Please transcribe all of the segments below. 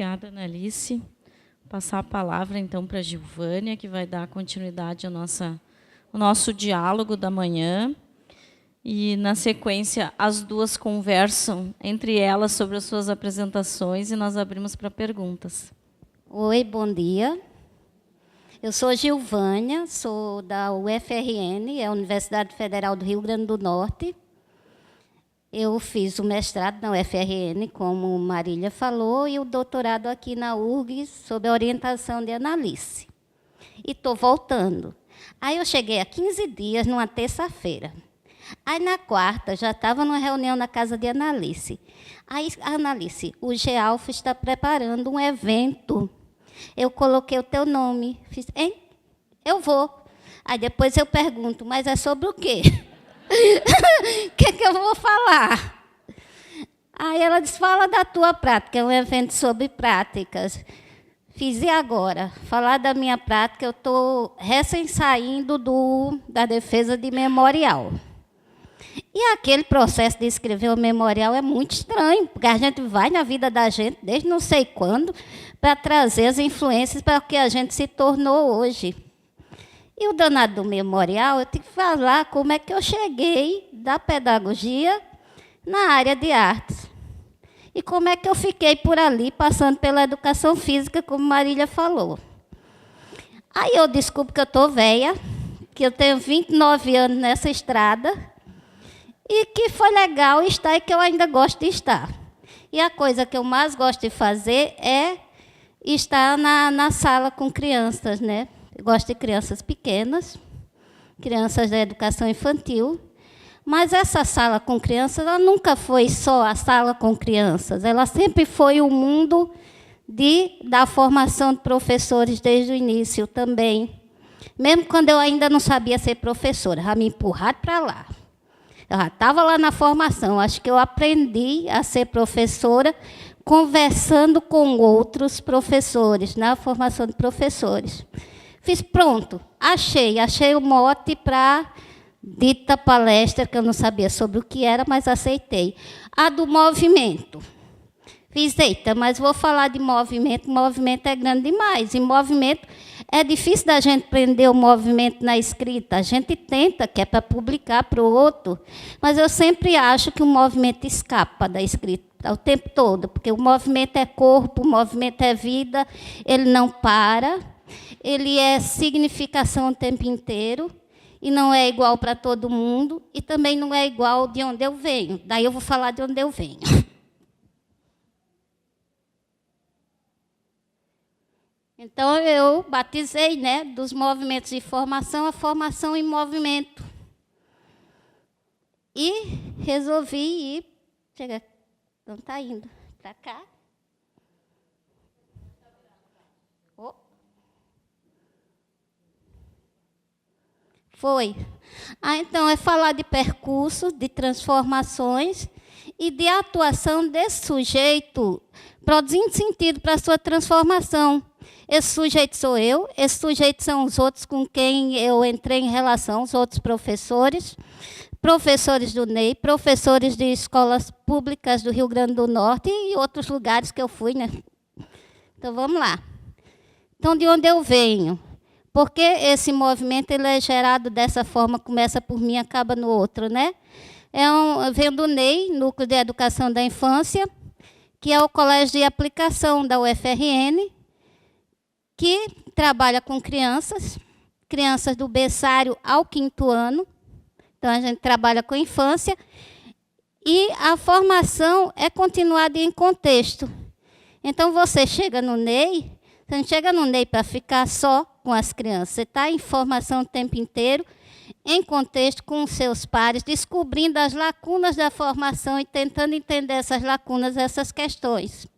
obrigada, Analice. Vou passar a palavra, então, para a Gilvânia, que vai dar continuidade ao nosso diálogo da manhã. E, na sequência, as duas conversam entre elas sobre as suas apresentações e nós abrimos para perguntas. Oi, bom dia. Eu sou Gilvânia, sou da UFRN, a Universidade Federal do Rio Grande do Norte. Eu fiz o mestrado na UFRN, como Marília falou, e o doutorado aqui na URGS, sob a orientação de Analice. E estou voltando. Aí eu cheguei há 15 dias, numa terça-feira. Aí, na quarta, já estava numa reunião na casa de Analice. Aí, Analice, o GEALF está preparando um evento. Eu coloquei o teu nome. Fiz, hein? Eu vou. Aí, depois eu pergunto, mas é sobre o quê? O que eu vou falar? Aí ela disse, fala da tua prática, é um evento sobre práticas. Fiz, e agora? Falar da minha prática, eu estou recém saindo da defesa de memorial. E aquele processo de escrever o memorial é muito estranho, porque a gente vai na vida da gente, desde não sei quando, para trazer as influências para o que a gente se tornou hoje. E o danado do memorial, eu tenho que falar como é que eu cheguei da pedagogia na área de artes. E como é que eu fiquei por ali, passando pela educação física, como Marília falou. Aí eu desculpo que eu estou velha, que eu tenho 29 anos nessa estrada, e que foi legal estar e que eu ainda gosto de estar. E a coisa que eu mais gosto de fazer é estar na sala com crianças, né? Eu gosto de crianças pequenas, crianças da educação infantil, mas essa sala com crianças, ela nunca foi só a sala com crianças, ela sempre foi o mundo da formação de professores desde o início também. Mesmo quando eu ainda não sabia ser professora, já me empurraram para lá. Eu já estava lá na formação, acho que eu aprendi a ser professora conversando com outros professores, na formação de professores. Fiz, pronto, achei o mote para dita palestra, que eu não sabia sobre o que era, mas aceitei. A do movimento. Fiz, eita, mas vou falar de movimento é grande demais. E movimento, é difícil da gente prender o movimento na escrita. A gente tenta, que é para publicar para o outro, mas eu sempre acho que o movimento escapa da escrita o tempo todo, porque o movimento é corpo, o movimento é vida, ele não para, ele é significação o tempo inteiro, e não é igual para todo mundo, e também não é igual de onde eu venho. Daí eu vou falar de onde eu venho. Então, eu batizei, né, dos movimentos de formação, a formação em movimento. E resolvi ir... Chega, não está indo para cá. Oh. Foi. Então, é falar de percurso, de transformações e de atuação desse sujeito, produzindo sentido para a sua transformação. Esse sujeito sou eu, esse sujeito são os outros com quem eu entrei em relação, os outros professores, professores do NEI, professores de escolas públicas do Rio Grande do Norte e outros lugares que eu fui, né? Então, vamos lá. Então, de onde eu venho? Porque esse movimento ele é gerado dessa forma, começa por mim e acaba no outro, né? Vem do NEI, Núcleo de Educação da Infância, que é o colégio de aplicação da UFRN, que trabalha com crianças do berçário ao 5º ano. Então, a gente trabalha com infância. E a formação é continuada em contexto. Então, você chega no NEI, você não chega no NEI para ficar só com as crianças. Você está em formação o tempo inteiro, em contexto com os seus pares, descobrindo as lacunas da formação e tentando entender essas lacunas, essas questões.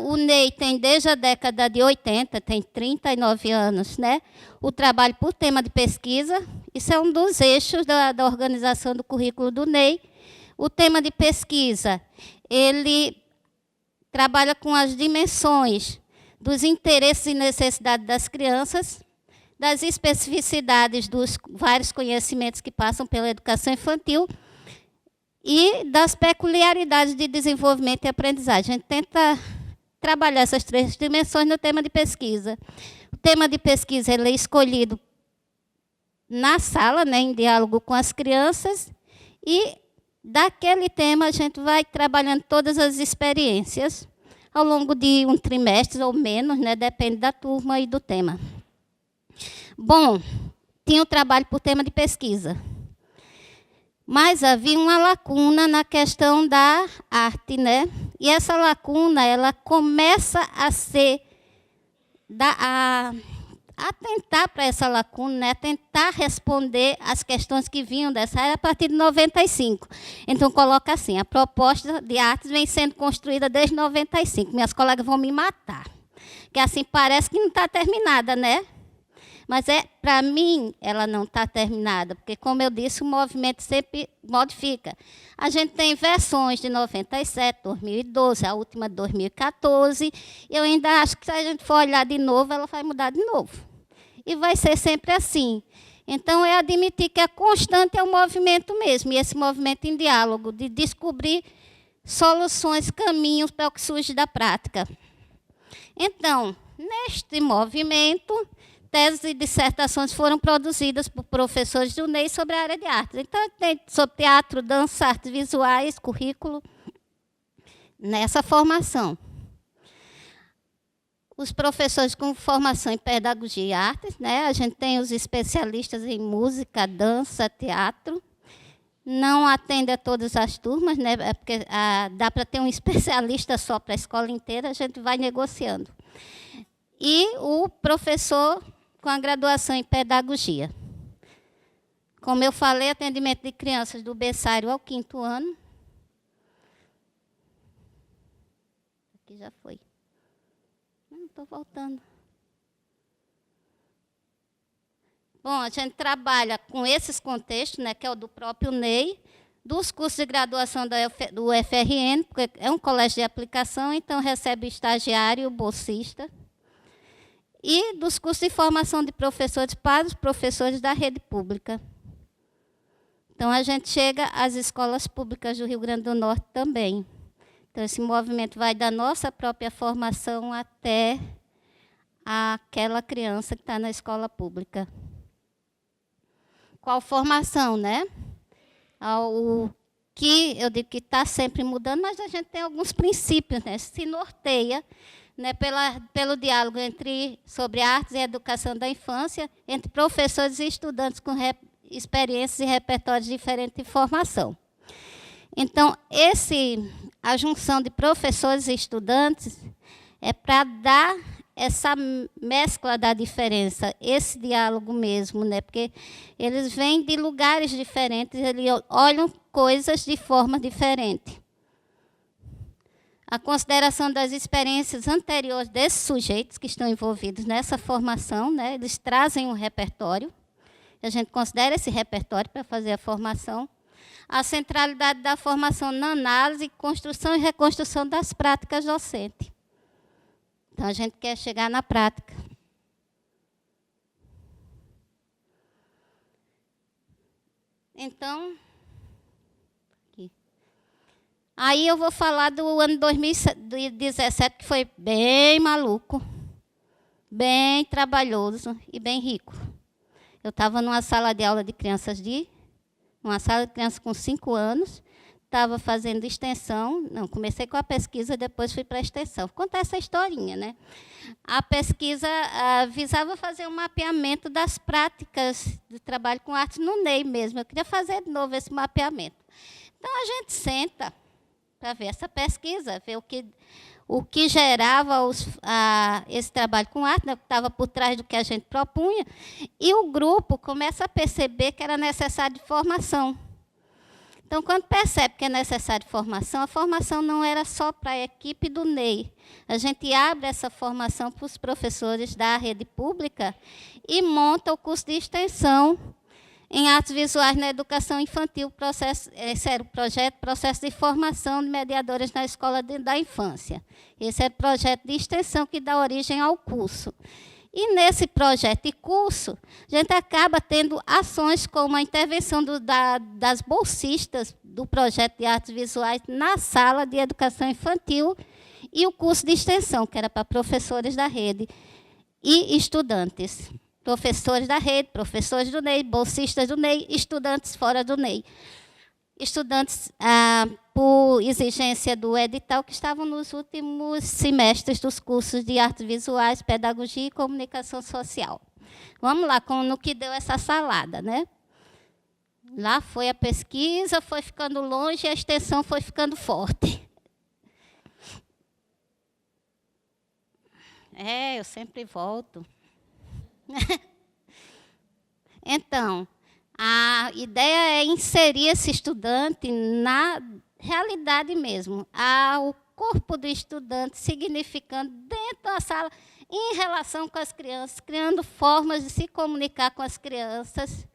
O NEI tem desde a década de 80, tem 39 anos, né? O trabalho por tema de pesquisa, isso é um dos eixos da organização do currículo do NEI. O tema de pesquisa, ele trabalha com as dimensões dos interesses e necessidades das crianças, das especificidades dos vários conhecimentos que passam pela educação infantil e das peculiaridades de desenvolvimento e aprendizagem. A gente tenta trabalhar essas 3 dimensões no tema de pesquisa. O tema de pesquisa ele é escolhido na sala, né, em diálogo com as crianças, e daquele tema a gente vai trabalhando todas as experiências ao longo de um trimestre ou menos, né, depende da turma e do tema. Bom, tinha o trabalho por tema de pesquisa. Mas havia uma lacuna na questão da arte, né? E essa lacuna, ela começa a ser atentar para essa lacuna, né? Tentar responder as questões que vinham dessa área a partir de 95. Então, coloca assim, a proposta de artes vem sendo construída desde 95. Minhas colegas vão me matar. Porque assim parece que não está terminada, né? Mas, para mim, ela não está terminada, porque, como eu disse, o movimento sempre modifica. A gente tem versões de 97, 2012, a última de 2014, e eu ainda acho que, se a gente for olhar de novo, ela vai mudar de novo. E vai ser sempre assim. Então, é admitir que a constante é o movimento mesmo, e esse movimento em diálogo, de descobrir soluções, caminhos para o que surge da prática. Então, neste movimento, teses e dissertações foram produzidas por professores do NEI sobre a área de artes. Então, tem sobre teatro, dança, artes visuais, currículo, nessa formação. Os professores com formação em pedagogia e artes, né? A gente tem os especialistas em música, dança, teatro. Não atende a todas as turmas, né? Porque dá para ter um especialista só para a escola inteira, a gente vai negociando. E o professor com a graduação em pedagogia. Como eu falei, atendimento de crianças do berçário ao 5º ano. Aqui já foi. Não estou voltando. Bom, a gente trabalha com esses contextos, né, que é o do próprio NEI, dos cursos de graduação do UFRN, porque é um colégio de aplicação, então recebe estagiário, bolsista, e dos cursos de formação de professores para os professores da rede pública. Então, a gente chega às escolas públicas do Rio Grande do Norte também. Então, esse movimento vai da nossa própria formação até aquela criança que está na escola pública. Qual formação, né? O que eu digo que está sempre mudando, mas a gente tem alguns princípios, né? Se norteia, né, pelo diálogo sobre artes e educação da infância, entre professores e estudantes com experiências e repertórios diferentes de formação. Então, a junção de professores e estudantes é para dar essa mescla da diferença, esse diálogo mesmo, né? Porque eles vêm de lugares diferentes, eles olham coisas de forma diferente. A consideração das experiências anteriores desses sujeitos que estão envolvidos nessa formação, né? Eles trazem um repertório, a gente considera esse repertório para fazer a formação. A centralidade da formação na análise, construção e reconstrução das práticas docentes. Então, a gente quer chegar na prática. Então, aqui. Aí eu vou falar do ano 2017, que foi bem maluco, bem trabalhoso e bem rico. Eu estava numa sala de aula de crianças com 5 anos, estava fazendo extensão, comecei com a pesquisa, depois fui para a extensão. Vou contar essa historinha, né? A pesquisa visava fazer um mapeamento das práticas de trabalho com arte no NEI mesmo. Eu queria fazer de novo esse mapeamento. Então, a gente senta para ver essa pesquisa, ver o que gerava esse trabalho com arte, né, que estava por trás do que a gente propunha, e o grupo começa a perceber que era necessário formação. Então, quando percebe que é necessário formação, a formação não era só para a equipe do NEI. A gente abre essa formação para os professores da rede pública e monta o curso de extensão em artes visuais na educação infantil. Esse era o projeto Processo de Formação de Mediadoras na Escola da Infância. Esse é o projeto de extensão que dá origem ao curso. E nesse projeto e curso, a gente acaba tendo ações como a intervenção das bolsistas do projeto de artes visuais na sala de educação infantil e o curso de extensão, que era para professores da rede e estudantes. Professores da rede, professores do NEI, bolsistas do NEI, estudantes fora do NEI. Estudantes, por exigência do edital, que estavam nos últimos semestres dos cursos de artes visuais, pedagogia e comunicação social. Vamos lá, no que deu essa salada, né? Lá foi a pesquisa, foi ficando longe e a extensão foi ficando forte. Eu sempre volto. Então, a ideia é inserir esse estudante na realidade mesmo, o corpo do estudante significando dentro da sala, em relação com as crianças, criando formas de se comunicar com as crianças,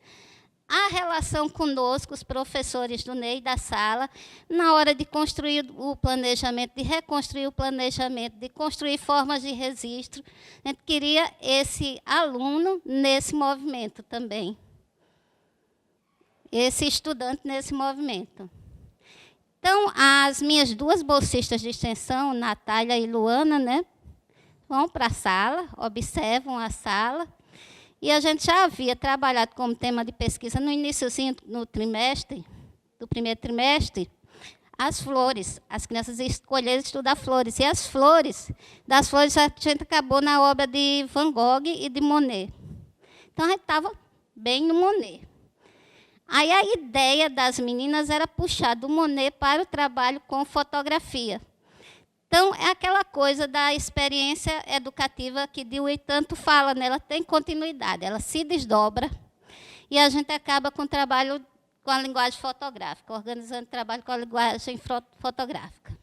a relação conosco, os professores do NEI da sala, na hora de construir o planejamento, de reconstruir o planejamento, de construir formas de registro. A gente queria esse aluno nesse movimento também. Esse estudante nesse movimento. Então, as minhas duas bolsistas de extensão, Natália e Luana, né, vão para a sala, observam a sala, e a gente já havia trabalhado como tema de pesquisa no iníciozinho do primeiro trimestre, as flores. As crianças escolheram estudar flores. E das flores a gente acabou na obra de Van Gogh e de Monet. Então, a gente estava bem no Monet. Aí a ideia das meninas era puxar do Monet para o trabalho com fotografia. Então, é aquela coisa da experiência educativa que Dewey tanto fala, né? Ela tem continuidade, ela se desdobra, e a gente acaba com o trabalho com a linguagem fotográfica, organizando trabalho com a linguagem fotográfica.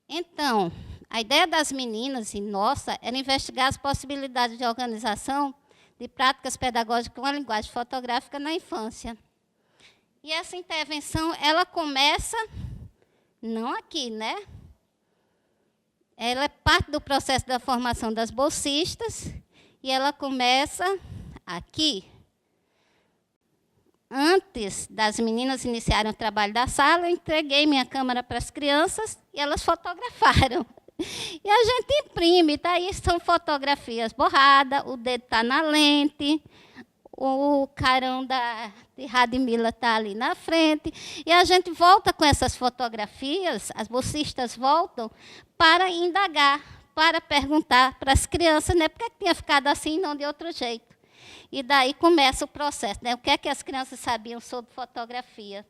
Então, a ideia das meninas e nossa era investigar as possibilidades de organização de práticas pedagógicas com a linguagem fotográfica na infância. E essa intervenção, ela começa, não aqui, né? Ela é parte do processo da formação das bolsistas, e ela começa aqui. Antes das meninas iniciarem o trabalho da sala, eu entreguei minha câmera para as crianças e elas fotografaram. E a gente imprime, tá aí, são fotografias borradas, o dedo está na lente, o carão de Radmila está ali na frente, e a gente volta com essas fotografias, as bolsistas voltam para indagar, para perguntar para as crianças, né, por que tinha ficado assim e não de outro jeito. E daí começa o processo, né, o que é que as crianças sabiam sobre fotografia,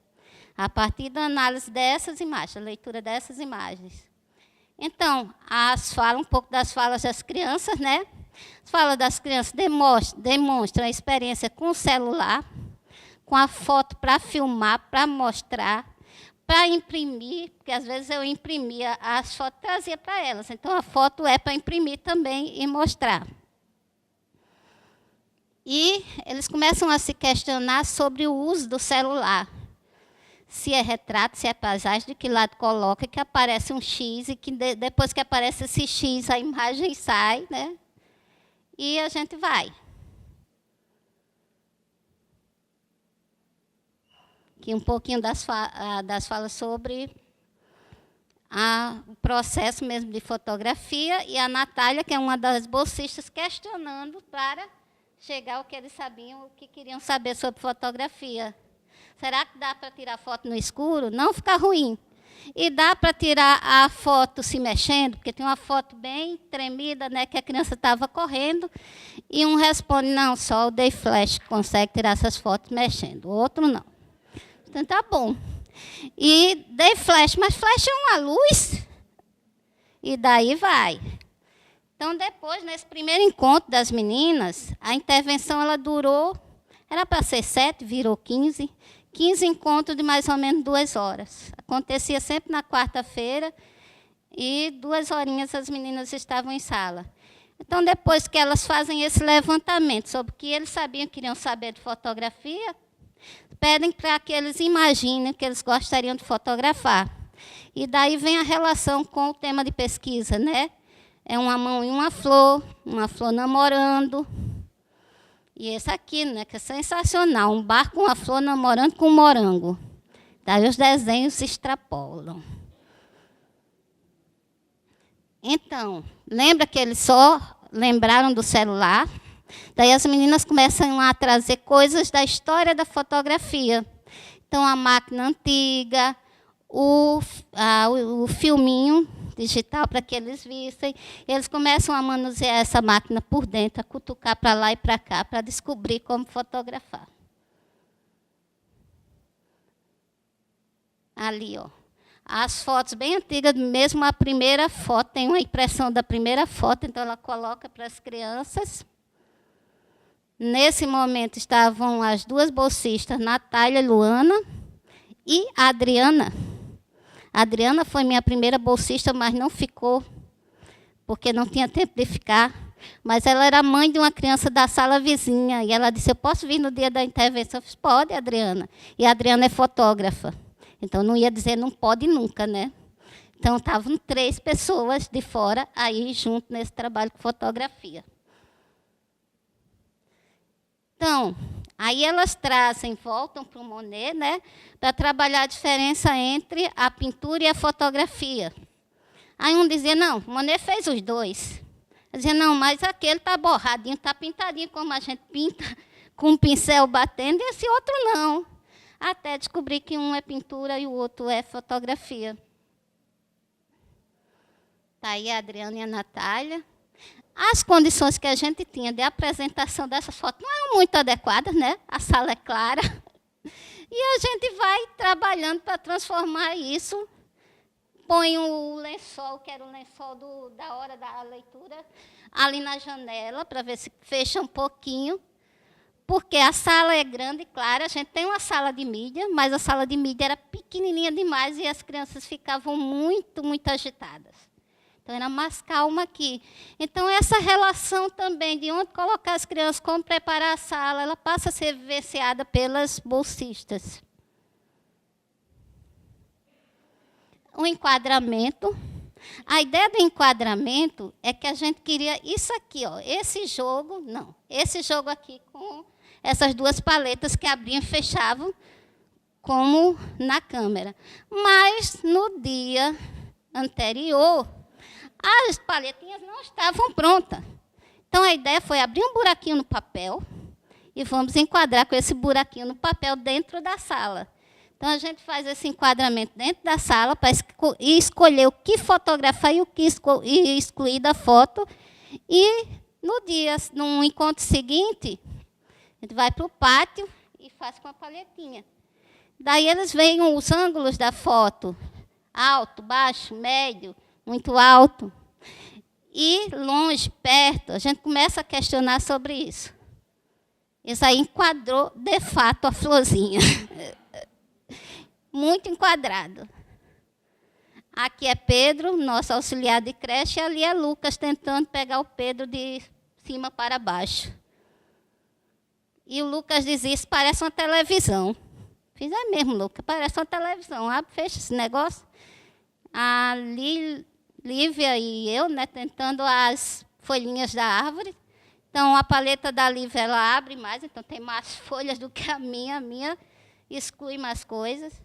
a partir da análise dessas imagens, a leitura dessas imagens. Então, um pouco das falas das crianças, né? As falas das crianças demonstram a experiência com o celular, com a foto para filmar, para mostrar, para imprimir, porque às vezes eu imprimia as fotos, trazia para elas. Então, a foto é para imprimir também e mostrar. E eles começam a se questionar sobre o uso do celular. Se é retrato, se é paisagem, de que lado coloca, que aparece um X, e que depois que aparece esse X, a imagem sai, né? E a gente vai. Aqui um pouquinho das falas sobre o processo mesmo de fotografia, e a Natália, que é uma das bolsistas, questionando para chegar ao que eles sabiam, o que queriam saber sobre fotografia. Será que dá para tirar foto no escuro? Não fica ruim. E dá para tirar a foto se mexendo, porque tem uma foto bem tremida, né, que a criança estava correndo, e um responde, não, só o Day Flash consegue tirar essas fotos mexendo, o outro não. Então, tá bom. E Day Flash, mas Flash é uma luz? E daí vai. Então, depois, nesse primeiro encontro das meninas, a intervenção ela durou, era para ser 7, virou 15 encontros de mais ou menos 2 horas. Acontecia sempre na quarta-feira, e 2 horinhas as meninas estavam em sala. Então, depois que elas fazem esse levantamento sobre o que eles sabiam, queriam saber de fotografia, pedem para que eles imaginem que eles gostariam de fotografar. E daí vem a relação com o tema de pesquisa, né? É uma mão e uma flor namorando. E esse aqui, né, que é sensacional, um barco com uma flor namorando com um morango. Daí os desenhos se extrapolam. Então, lembra que eles só lembraram do celular? Daí as meninas começam a trazer coisas da história da fotografia. Então, a máquina antiga, o filminho digital para que eles vissem. Eles começam a manusear essa máquina por dentro, a cutucar para lá e para cá, para descobrir como fotografar. Ali, ó. As fotos bem antigas, mesmo a primeira foto, tem uma impressão da primeira foto, então ela coloca para as crianças. Nesse momento estavam as duas bolsistas, Natália e Luana, e a Adriana. A Adriana foi minha primeira bolsista, mas não ficou, porque não tinha tempo de ficar. Mas ela era mãe de uma criança da sala vizinha, e ela disse, eu posso vir no dia da intervenção? Eu disse, pode, Adriana. E a Adriana é fotógrafa. Então, não ia dizer não pode nunca, né? Então, estavam 3 pessoas de fora aí junto nesse trabalho com fotografia. Então, aí elas trazem, voltam para o Monet, né? Para trabalhar a diferença entre a pintura e a fotografia. Aí um dizia, não, o Monet fez os dois. Eu dizia, não, mas aquele está borradinho, está pintadinho, como a gente pinta, com um pincel batendo, e esse outro não. Até descobrir que um é pintura e o outro é fotografia. Está aí a Adriana e a Natália. As condições que a gente tinha de apresentação dessas fotos não eram muito adequadas, né? A sala é clara. E a gente vai trabalhando para transformar isso. Põe o lençol, que era o lençol da hora da leitura, ali na janela, para ver se fecha um pouquinho. Porque a sala é grande, claro, a gente tem uma sala de mídia, mas a sala de mídia era pequenininha demais e as crianças ficavam muito, muito agitadas. Então, era mais calma aqui. Então, essa relação também de onde colocar as crianças, como preparar a sala, ela passa a ser vivenciada pelas bolsistas. O enquadramento. A ideia do enquadramento é que a gente queria isso aqui, ó, esse jogo aqui com essas 2 paletas que abriam e fechavam, como na câmera. Mas, no dia anterior, as paletinhas não estavam prontas. Então, a ideia foi abrir um buraquinho no papel e vamos enquadrar com esse buraquinho no papel dentro da sala. Então, a gente faz esse enquadramento dentro da sala para escolher o que fotografar e o que excluir da foto. E, no encontro seguinte, a gente vai para o pátio e faz com a paletinha. Daí, eles veem os ângulos da foto. Alto, baixo, médio, muito alto. E longe, perto. A gente começa a questionar sobre isso. Isso aí enquadrou, de fato, a florzinha. Muito enquadrado. Aqui é Pedro, nosso auxiliar de creche, e ali é Lucas, tentando pegar o Pedro de cima para baixo. E o Lucas dizia, isso parece uma televisão. Fiz, é mesmo, Lucas, parece uma televisão. Abre, fecha esse negócio. A Lívia e eu, né, tentando as folhinhas da árvore. Então, a paleta da Lívia, ela abre mais, então tem mais folhas do que a minha exclui mais coisas.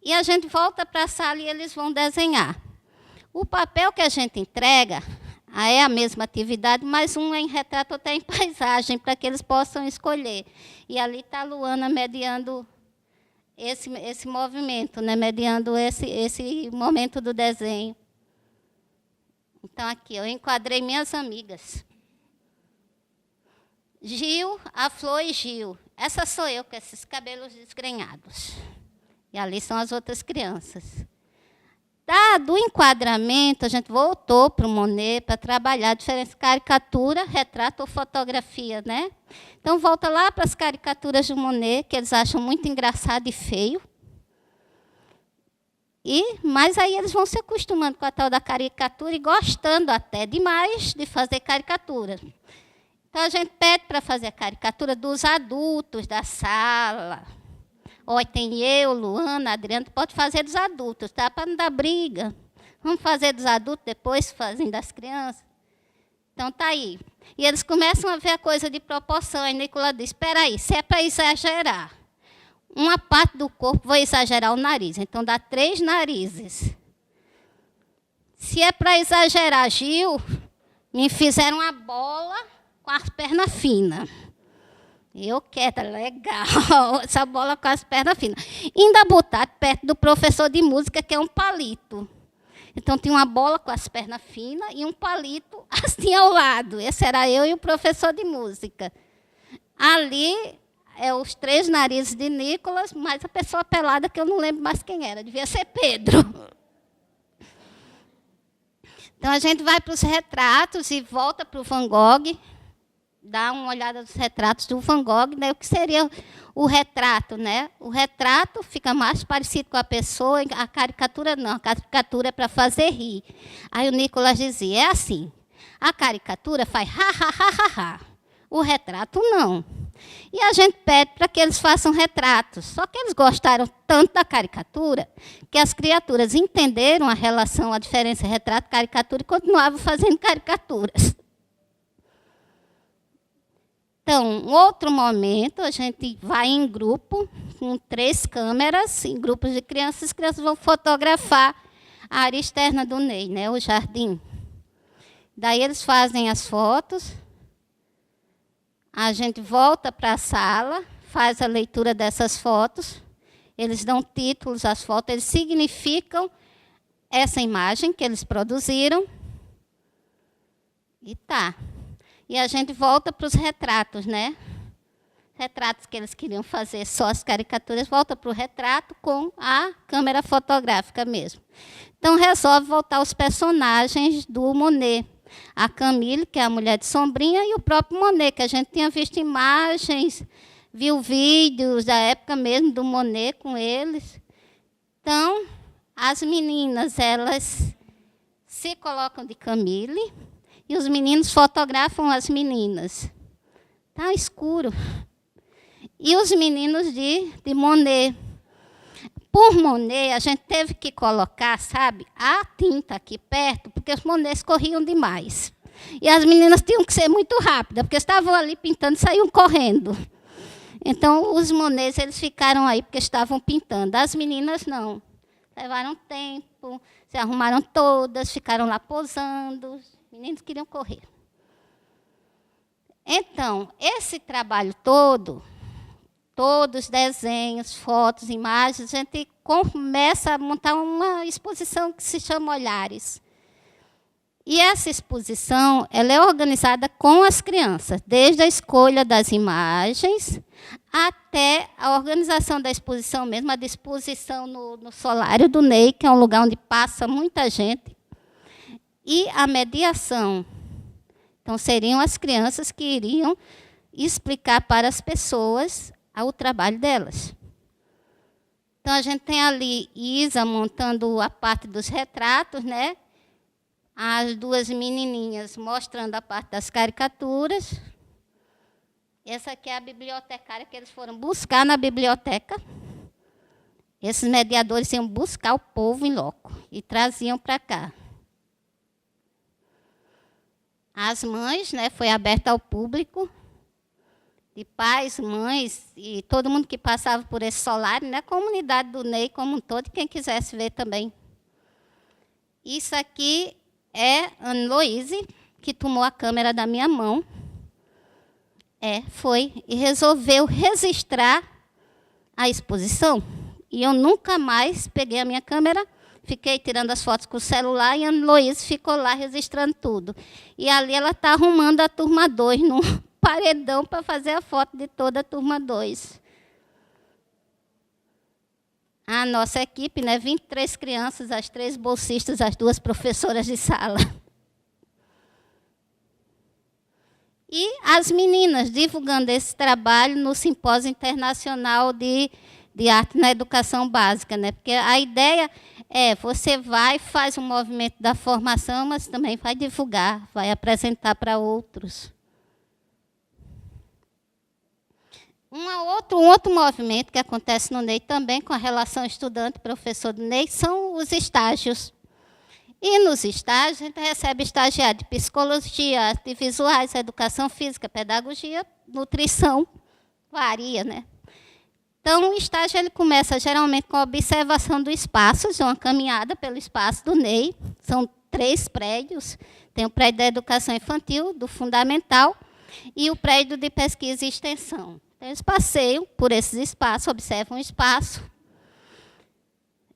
E a gente volta para a sala e eles vão desenhar. O papel que a gente entrega é a mesma atividade, mas um é em retrato, outro é em paisagem, para que eles possam escolher. E ali está a Luana mediando esse movimento, né? Mediando esse momento do desenho. Então, aqui, eu enquadrei minhas amigas. Gil, a Flor e Gil. Essa sou eu, com esses cabelos desgrenhados. E ali são as outras crianças. Do enquadramento, a gente voltou para o Monet para trabalhar a diferença caricatura, retrato ou fotografia, né? Então, volta lá para as caricaturas do Monet, que eles acham muito engraçado e feio. Mas aí eles vão se acostumando com a tal da caricatura e gostando até demais de fazer caricatura. Então, a gente pede para fazer a caricatura dos adultos da sala. Olha, tem eu, Luana, Adriana, pode fazer dos adultos, tá? Para não dar briga. Vamos fazer dos adultos, depois fazem das crianças. Então, está aí. E eles começam a ver a coisa de proporção. Aí Nicola diz, espera aí, se é para exagerar, uma parte do corpo, vou exagerar o nariz. Então, dá 3 narizes. Se é para exagerar, Gil, me fizeram uma bola com as pernas finas. Eu quero, legal, essa bola com as pernas finas. Ainda botar perto do professor de música, que é um palito. Então, tinha uma bola com as pernas finas e um palito assim ao lado. Esse era eu e o professor de música. Ali, os 3 narizes de Nicolas, mais a pessoa pelada, que eu não lembro mais quem era. Devia ser Pedro. Então, a gente vai para os retratos e volta para o Van Gogh. Dá uma olhada nos retratos do Van Gogh, né? O que seria o retrato, né? O retrato fica mais parecido com a pessoa, a caricatura não, a caricatura é para fazer rir. Aí o Nicolas dizia, é assim, a caricatura faz ha, ha, ha, ha, ha. O retrato não. E a gente pede para que eles façam retratos. Só que eles gostaram tanto da caricatura que as criaturas entenderam a relação, a diferença retrato e caricatura e continuavam fazendo caricaturas. Então, um outro momento, a gente vai em grupo, com 3 câmeras, em grupos de crianças, as crianças vão fotografar a área externa do Ney, né, o jardim. Daí eles fazem as fotos, a gente volta para a sala, faz a leitura dessas fotos, eles dão títulos às fotos, eles significam essa imagem que eles produziram, e tá. E a gente volta para os retratos, né? Retratos que eles queriam fazer, só as caricaturas, volta para o retrato com a câmera fotográfica mesmo. Então, resolve voltar aos personagens do Monet. A Camille, que é a mulher de Sombrinha, e o próprio Monet, que a gente tinha visto imagens, viu vídeos da época mesmo do Monet com eles. Então, as meninas, elas se colocam de Camille, e os meninos fotografam as meninas. Está escuro. E os meninos de Monet. Por Monet, a gente teve que colocar, sabe, a tinta aqui perto, porque os Monets corriam demais. E as meninas tinham que ser muito rápidas, porque estavam ali pintando e saíam correndo. Então, os Monets, eles ficaram aí porque estavam pintando. As meninas, não. Levaram tempo, se arrumaram todas, ficaram lá posando. Os meninos queriam correr. Então, esse trabalho todo, todos os desenhos, fotos, imagens, a gente começa a montar uma exposição que se chama Olhares. E essa exposição, ela é organizada com as crianças, desde a escolha das imagens até a organização da exposição mesmo, a disposição no solário do Ney, que é um lugar onde passa muita gente, e a mediação. Então, seriam as crianças que iriam explicar para as pessoas o trabalho delas. Então, a gente tem ali Isa montando a parte dos retratos, né? As 2 menininhas mostrando a parte das caricaturas. Essa aqui é a bibliotecária que eles foram buscar na biblioteca. Esses mediadores iam buscar o povo em loco e traziam para cá. As mães, né, foi aberta ao público, de pais, mães e todo mundo que passava por esse solário, né, a comunidade do Ney como um todo, quem quisesse ver também. Isso aqui é Anne Louise, que tomou a câmera da minha mão. Foi e resolveu registrar a exposição. E eu nunca mais peguei a minha câmera, fiquei tirando as fotos com o celular e a Anne Louise ficou lá registrando tudo. E ali ela está arrumando a turma 2 num paredão para fazer a foto de toda a turma 2. A nossa equipe, né, 23 crianças, as 3 bolsistas, as 2 professoras de sala. E as meninas divulgando esse trabalho no Simpósio Internacional de Arte na Educação Básica, né? Porque a ideia é, você vai, faz um movimento da formação, mas também vai divulgar, vai apresentar para outros. Um outro movimento que acontece no Ney também, com a relação estudante-professor do Ney, são os estágios. E nos estágios, a gente recebe estagiário de psicologia, artes visuais, educação física, pedagogia, nutrição, varia, né? Então, o estágio ele começa geralmente com a observação do espaço, de uma caminhada pelo espaço do Ney. São 3 prédios. Tem o prédio da educação infantil, do fundamental, e o prédio de pesquisa e extensão. Então, eles passeiam por esses espaços, observam o espaço,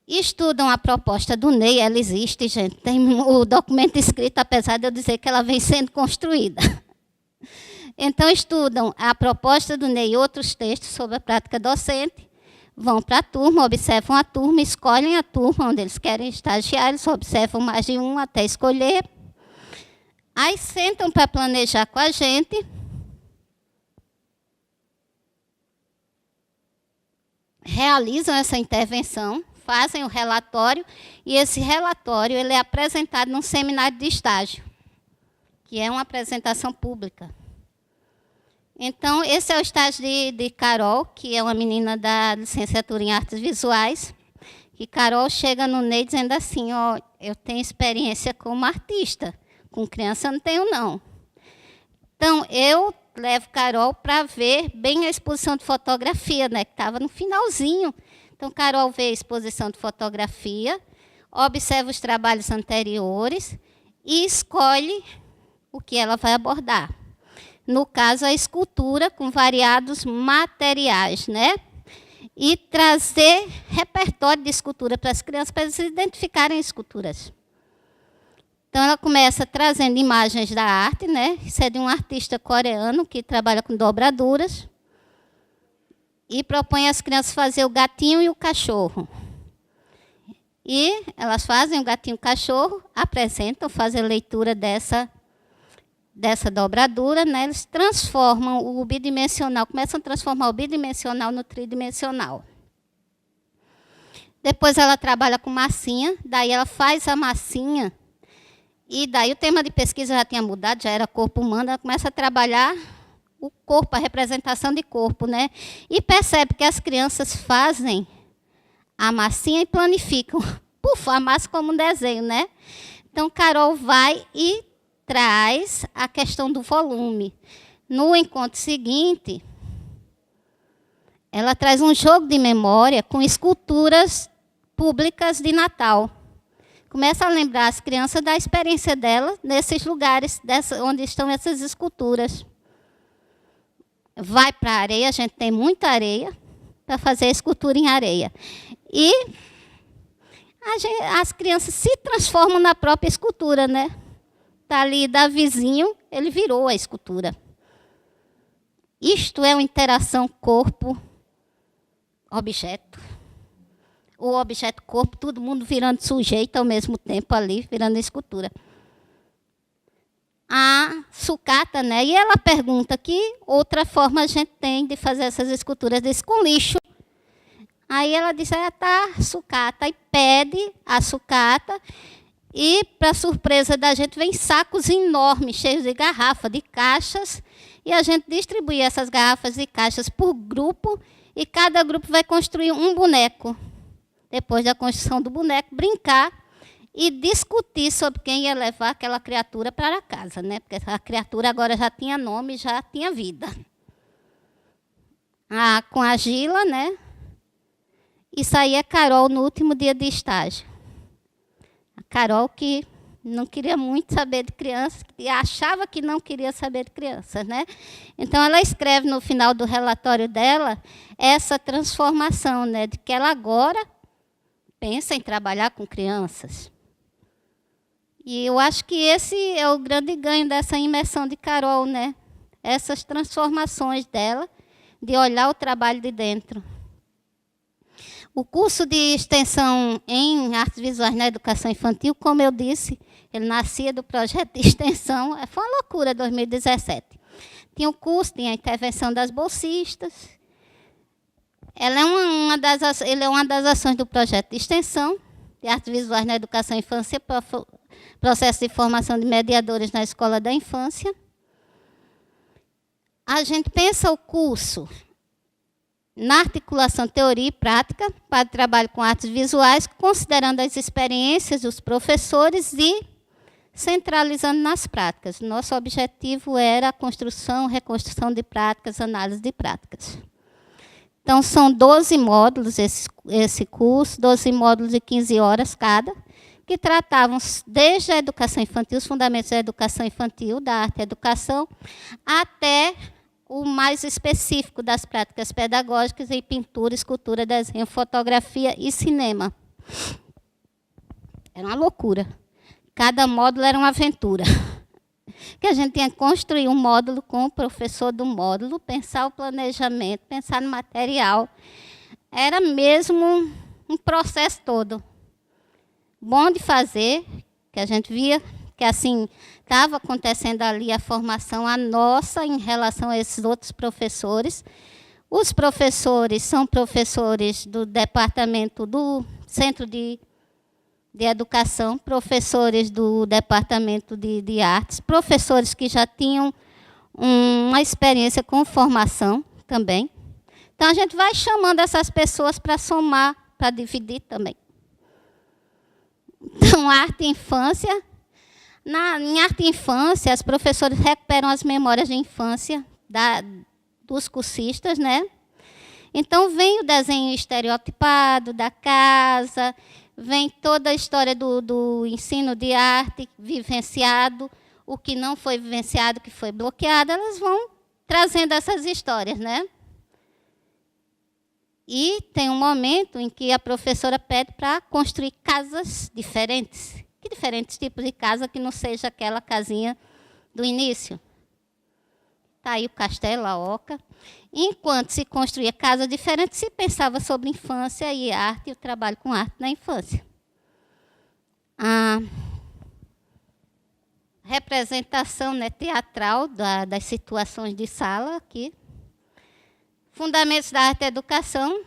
estudam a proposta do NEI. Ela existe, gente. Tem o documento escrito, apesar de eu dizer que ela vem sendo construída. Então, estudam a proposta do NEI e outros textos sobre a prática docente, vão para a turma, observam a turma, escolhem a turma onde eles querem estagiar, eles observam mais de um até escolher. Aí sentam para planejar com a gente. Realizam essa intervenção, fazem o relatório, e esse relatório ele é apresentado num seminário de estágio, que é uma apresentação pública. Então, esse é o estágio de Carol, que é uma menina da licenciatura em Artes Visuais, que Carol chega no NEI dizendo assim, ó, eu tenho experiência como artista, com criança eu não tenho, não. Então, eu levo Carol para ver bem a exposição de fotografia, né, que estava no finalzinho. Então, Carol vê a exposição de fotografia, observa os trabalhos anteriores e escolhe o que ela vai abordar. No caso, a escultura com variados materiais, né? E trazer repertório de escultura para as crianças, para eles identificarem esculturas. Então, ela começa trazendo imagens da arte, né? Isso é de um artista coreano que trabalha com dobraduras. E propõe às crianças fazer o gatinho e o cachorro. E elas fazem o gatinho e o cachorro, apresentam, fazem a leitura dessa dobradura, né? Eles transformam o bidimensional, começam a transformar o bidimensional no tridimensional. Depois ela trabalha com massinha, daí ela faz a massinha, e daí o tema de pesquisa já tinha mudado, já era corpo humano, ela começa a trabalhar o corpo, a representação de corpo, né? E percebe que as crianças fazem a massinha e planificam. Puf, a massa como um desenho, né? Então, Carol vai e traz a questão do volume. No encontro seguinte, ela traz um jogo de memória com esculturas públicas de Natal. Começa a lembrar as crianças da experiência dela nesses lugares onde estão essas esculturas. Vai para a areia, a gente tem muita areia, para fazer a escultura em areia. E as crianças se transformam na própria escultura, né? Está ali Davizinho, ele virou a escultura. Isto é uma interação corpo-objeto. O objeto-corpo, todo mundo virando sujeito ao mesmo tempo ali, virando escultura. A sucata, né? E ela pergunta que outra forma a gente tem de fazer essas esculturas desse com lixo. Aí ela diz, tá, sucata, e pede a sucata. E, para surpresa da gente, vem sacos enormes, cheios de garrafa, de caixas, e a gente distribui essas garrafas e caixas por grupo, e cada grupo vai construir um boneco. Depois da construção do boneco, brincar e discutir sobre quem ia levar aquela criatura para casa, né? Porque a criatura agora já tinha nome, já tinha vida. Com a Gila, né? Isso aí é Carol no último dia de estágio. A Carol que não queria muito saber de crianças, e achava que não queria saber de crianças, né? Então, ela escreve no final do relatório dela essa transformação, né? De que ela agora pensa em trabalhar com crianças. E eu acho que esse é o grande ganho dessa imersão de Carol, né? Essas transformações dela, de olhar o trabalho de dentro. O curso de extensão em artes visuais na educação infantil, como eu disse, ele nascia do projeto de extensão, foi uma loucura 2017. Tinha o curso, tinha a intervenção das bolsistas. Ele é uma das ações do projeto de extensão de artes visuais na educação infância, processo de formação de mediadores na escola da infância. A gente pensa o curso na articulação teoria e prática para o trabalho com artes visuais, considerando as experiências dos professores e centralizando nas práticas. Nosso objetivo era a construção, reconstrução de práticas, análise de práticas. Então, são 12 módulos esse curso, 12 módulos de 15 horas cada, que tratavam desde a educação infantil, os fundamentos da educação infantil, da arte e educação, até o mais específico das práticas pedagógicas em pintura, escultura, desenho, fotografia e cinema. Era uma loucura. Cada módulo era uma aventura. Que a gente tinha que construir um módulo com o professor do módulo, pensar o planejamento, pensar no material. Era mesmo um processo todo. Bom de fazer, que a gente via que assim estava acontecendo ali a formação a nossa em relação a esses outros professores. Os professores são professores do departamento do Centro de Educação, professores do departamento de artes, professores que já tinham uma experiência com formação também. Então, a gente vai chamando essas pessoas para somar, para dividir também. Então, arte e infância. Em arte e infância, as professoras recuperam as memórias de infância dos cursistas, né? Então, vem o desenho estereotipado da casa, vem toda a história do ensino de arte vivenciado, o que não foi vivenciado, que foi bloqueado, elas vão trazendo essas histórias, né? E tem um momento em que a professora pede para construir casas diferentes. Que diferentes tipos de casa que não seja aquela casinha do início. Está aí o castelo, a oca. Enquanto se construía casa diferente, se pensava sobre infância e arte, e o trabalho com arte na infância. A representação, né, teatral das situações de sala aqui. Fundamentos da arte e educação,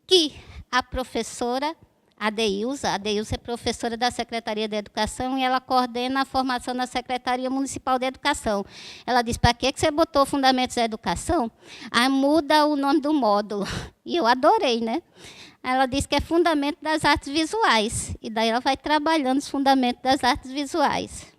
que a professora Adeilza é professora da Secretaria de Educação e ela coordena a formação na Secretaria Municipal de Educação. Ela diz, para que você botou Fundamentos da Educação? Aí muda o nome do módulo. E eu adorei, né? Ela diz que é Fundamento das Artes Visuais. E daí ela vai trabalhando os Fundamentos das Artes Visuais.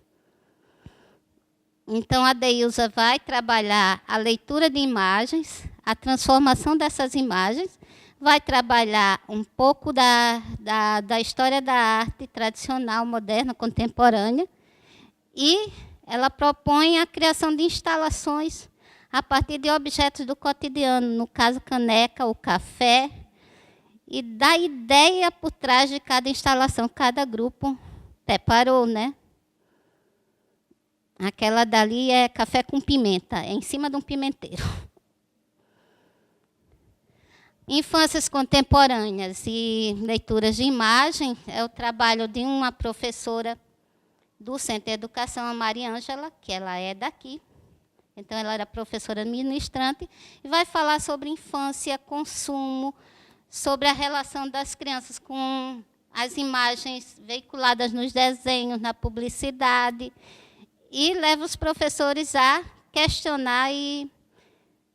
Então, a Adeilza vai trabalhar a leitura de imagens, a transformação dessas imagens, vai trabalhar um pouco da história da arte tradicional, moderna, contemporânea, e ela propõe a criação de instalações a partir de objetos do cotidiano, no caso, caneca, o café, e da ideia por trás de cada instalação, cada grupo preparou, né? Aquela dali é café com pimenta, é em cima de um pimenteiro. Infâncias contemporâneas e leituras de imagem é o trabalho de uma professora do Centro de Educação, a Maria Ângela, que ela é daqui. Então, ela era professora ministrante e vai falar sobre infância, consumo, sobre a relação das crianças com as imagens veiculadas nos desenhos, na publicidade, e leva os professores a questionar e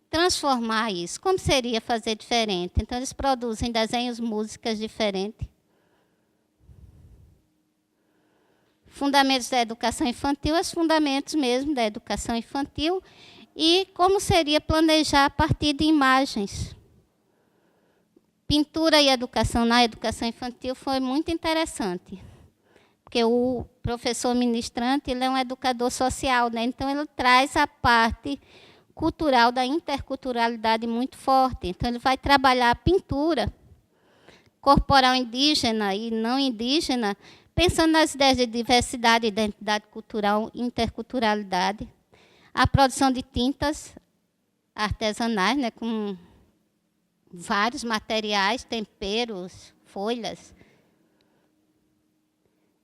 transformar isso. Como seria fazer diferente? Então, eles produzem desenhos, músicas diferentes. Fundamentos da educação infantil, os fundamentos mesmo da educação infantil, e como seria planejar a partir de imagens. Pintura e educação na educação infantil foi muito interessante, porque o professor ministrante ele é um educador social, né? Então, ele traz a parte cultural da interculturalidade muito forte. Então, ele vai trabalhar a pintura corporal indígena e não indígena, pensando nas ideias de diversidade, identidade cultural, interculturalidade. A produção de tintas artesanais, né, com vários materiais, temperos, folhas.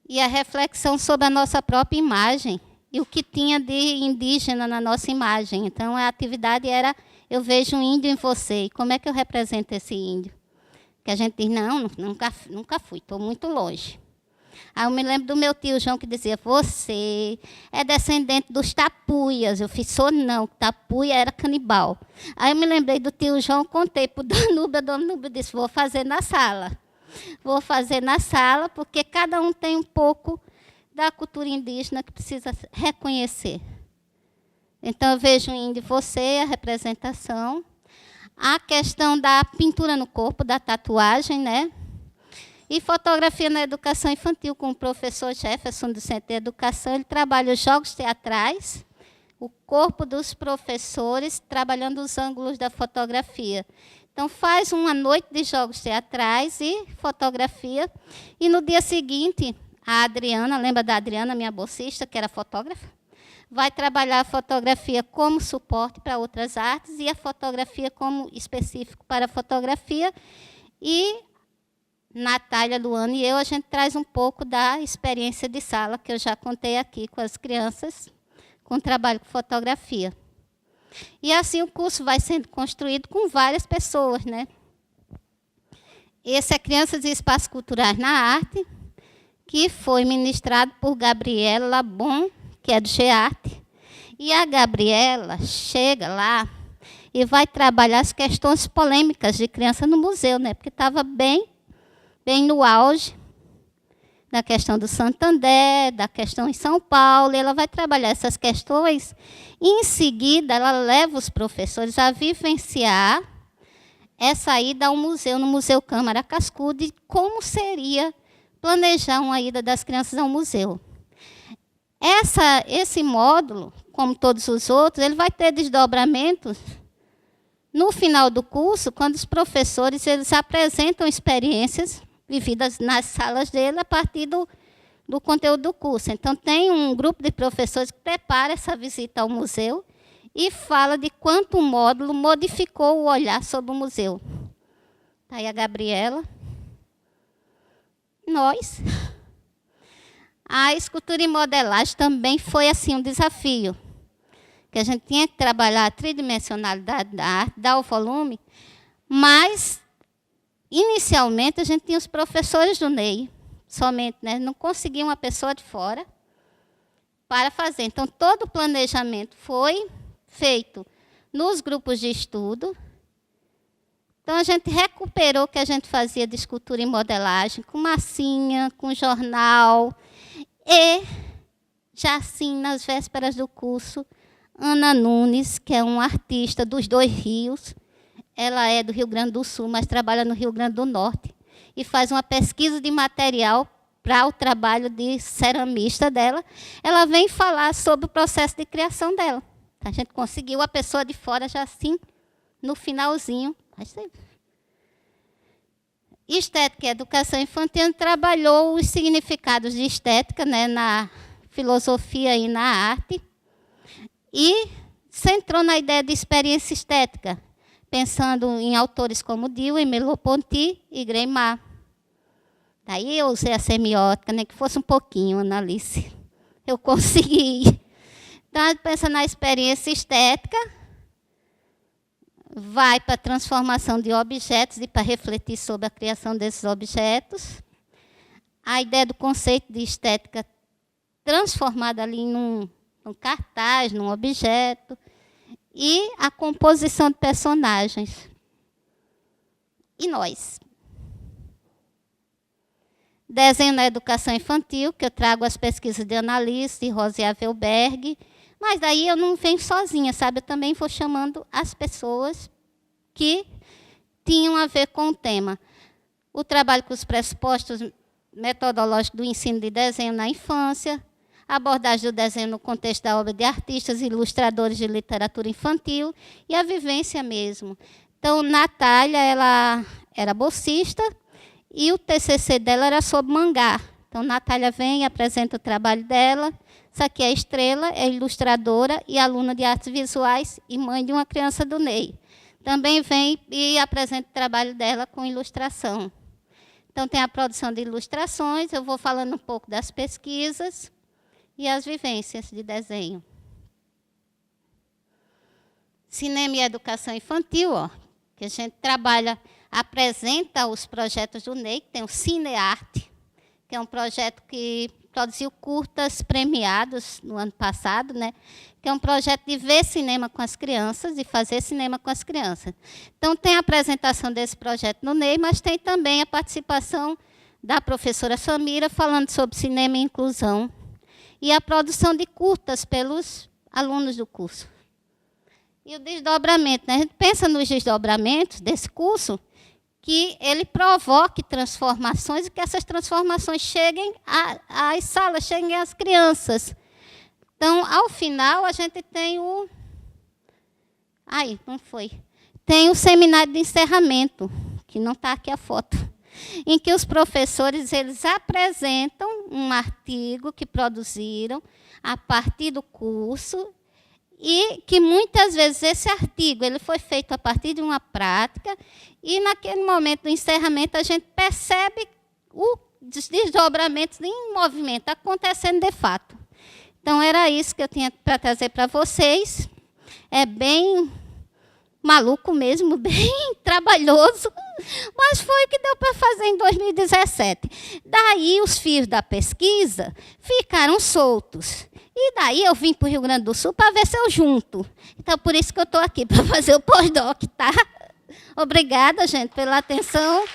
E a reflexão sobre a nossa própria imagem, e o que tinha de indígena na nossa imagem. Então, a atividade era, eu vejo um índio em você, e como é que eu represento esse índio? Que a gente diz, não, nunca fui, estou muito longe. Aí eu me lembro do meu tio João, que dizia, você é descendente dos tapuias. Eu fiz, sou não, tapuia era canibal. Aí eu me lembrei do tio João, contei para o Danúbio disse, vou fazer na sala. Vou fazer na sala, porque cada um tem um pouco da cultura indígena que precisa reconhecer. Então, eu vejo em você a representação, a questão da pintura no corpo, da tatuagem, né? E fotografia na educação infantil, com o professor Jefferson, do Centro de Educação. Ele trabalha os jogos teatrais, o corpo dos professores, trabalhando os ângulos da fotografia. Então, faz uma noite de jogos teatrais e fotografia. E no dia seguinte, a Adriana, lembra da Adriana, minha bolsista, que era fotógrafa? Vai trabalhar a fotografia como suporte para outras artes e a fotografia como específico para a fotografia. E Natália, Luana e eu, a gente traz um pouco da experiência de sala, que eu já contei aqui com as crianças, com trabalho com fotografia. E assim o curso vai sendo construído com várias pessoas, né? Esse é Crianças e Espaços Culturais na Arte, que foi ministrado por Gabriela Labon, que é do GEARTE. E a Gabriela chega lá e vai trabalhar as questões polêmicas de criança no museu, né? Porque estava bem no auge da questão do Santander, da questão em São Paulo. E ela vai trabalhar essas questões e, em seguida, ela leva os professores a vivenciar essa ida ao museu, no Museu Câmara Cascudo, e como seria planejar uma ida das crianças ao museu. Esse módulo, como todos os outros, ele vai ter desdobramentos no final do curso, quando os professores eles apresentam experiências vividas nas salas dele a partir do conteúdo do curso. Então, tem um grupo de professores que prepara essa visita ao museu e fala de quanto o módulo modificou o olhar sobre o museu. Está aí a Gabriela. Nós. A escultura e modelagem também foi assim um desafio, que a gente tinha que trabalhar a tridimensionalidade da arte, dar o volume, mas, inicialmente, a gente tinha os professores do NEI, somente, né? Não conseguia uma pessoa de fora para fazer. Então, todo o planejamento foi feito nos grupos de estudo. Então, a gente recuperou o que a gente fazia de escultura e modelagem, com massinha, com jornal. E, já assim, nas vésperas do curso, Ana Nunes, que é uma artista dos dois rios, ela é do Rio Grande do Sul, mas trabalha no Rio Grande do Norte, e faz uma pesquisa de material para o trabalho de ceramista dela. Ela vem falar sobre o processo de criação dela. A gente conseguiu a pessoa de fora já assim, no finalzinho. Estética e educação infantil trabalhou os significados de estética, né, na filosofia e na arte, e centrou na ideia de experiência estética, pensando em autores como Dewey, Merleau-Ponty e Greimmar. Daí eu usei a semiótica, nem que fosse um pouquinho, Analice. Eu consegui. Então, a gente pensa na experiência estética, vai para a transformação de objetos e para refletir sobre a criação desses objetos. A ideia do conceito de estética transformada ali num cartaz, num objeto. E a composição de personagens. E nós? Desenho na educação infantil, que eu trago as pesquisas de Annalise, de Rosia Velberg. Mas daí eu não venho sozinha, sabe? Eu também vou chamando as pessoas que tinham a ver com o tema. O trabalho com os pressupostos metodológicos do ensino de desenho na infância, a abordagem do desenho no contexto da obra de artistas e ilustradores de literatura infantil e a vivência mesmo. Então, Natália, ela era bolsista e o TCC dela era sobre mangá. Então, Natália vem e apresenta o trabalho dela. Essa aqui é a Estrela, é ilustradora e aluna de artes visuais e mãe de uma criança do NEI. Também vem e apresenta o trabalho dela com ilustração. Então, tem a produção de ilustrações, eu vou falando um pouco das pesquisas e as vivências de desenho. Cinema e educação infantil, ó, que a gente trabalha, apresenta os projetos do NEI, que tem o Cinearte, que é um projeto que produziu curtas premiados no ano passado, né? Que é um projeto de ver cinema com as crianças e fazer cinema com as crianças. Então, tem a apresentação desse projeto no NEI, mas tem também a participação da professora Samira falando sobre cinema e inclusão e a produção de curtas pelos alunos do curso. E o desdobramento, né? A gente pensa nos desdobramentos desse curso que ele provoque transformações e que essas transformações cheguem às salas, cheguem às crianças. Então, ao final, a gente tem o... não foi. Tem o seminário de encerramento, que não está aqui a foto, em que os professores eles apresentam um artigo que produziram a partir do curso e que, muitas vezes, esse artigo ele foi feito a partir de uma prática e, naquele momento do encerramento, a gente percebe os desdobramentos em movimento acontecendo de fato. Então, era isso que eu tinha para trazer para vocês. É bem maluco mesmo, bem trabalhoso, mas foi o que deu para fazer em 2017. Daí, os fios da pesquisa ficaram soltos. E daí, eu vim para o Rio Grande do Sul para ver se eu junto. Então, por isso que eu estou aqui, para fazer o pós-doc, tá? Obrigada, gente, pela atenção.